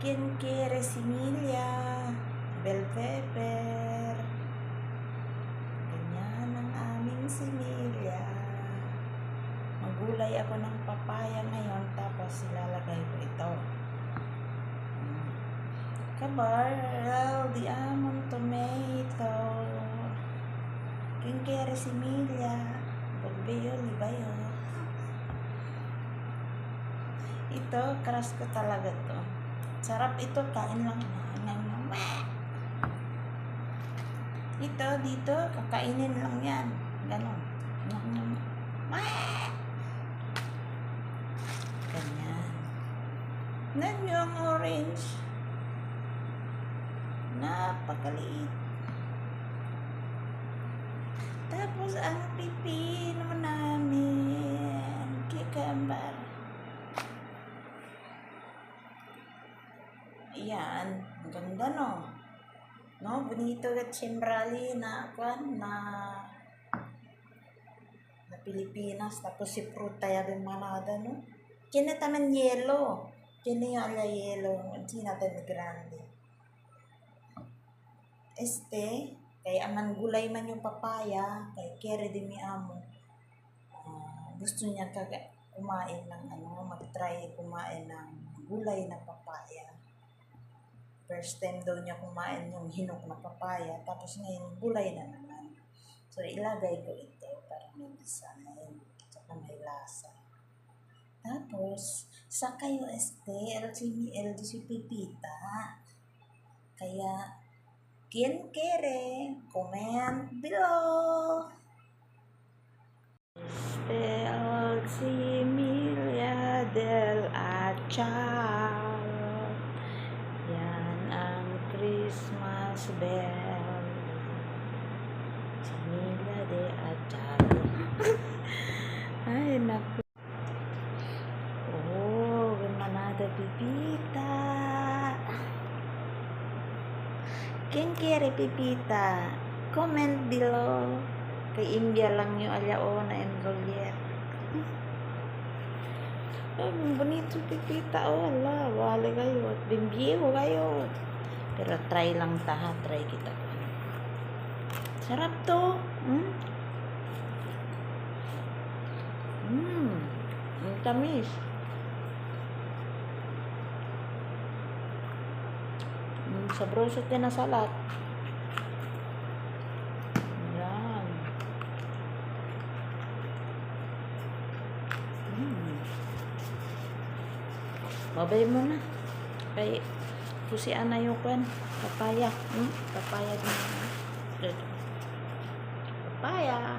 Quien quiere similya, bell pepper. Ganyan ang aming similya. Magulay ako ng papaya ngayon, tapos ilalagay ko ito. Kabarl, di amon tomato. Quien quiere similya, bell bayo. Ito, crush ko talaga to. Sarap ito, kain lang. Ito, dito, kakainin lang yan. Ganon. Ganyan. Nan yung orange. Napakaliit. Tapos, ang pipino namin. Cucumber. Ayan, ang ganda no. No, bonito at simbrali na Pilipinas, tapos si fruta yung manada no. Kina taman yelo. Kina yung ala yelo, kina taman grande. Kaya aman gulay man yung papaya, kay kere di mi amo. Gusto niya kumain ng mag-try kumain ng gulay na papaya. First time daw niya kumain yung hinok na papaya, tapos ngayon gulay na naman. So, ilagay ko ito para may design, saka may lasa. Tapos, sa kayo LD si Pipita. Kaya, quien quiere, comment below. Similya del Achal. Yan ang Christmas bell. Similya de Achal. Ay, naku. Oh, manada Pipita. Quien quiere Pipita? Comment below. Kay India lang yung alyao na enroller. Ay, bonito Pipita. Oh, ala, wala kayo. At bimbiyo kayo. Pero try lang taha. Try kita. Sarap to. Ang tamis. Sabroso din na salat. Yan. Babay mo na. Kay pusian na yung papaya. Papaya din. Papaya.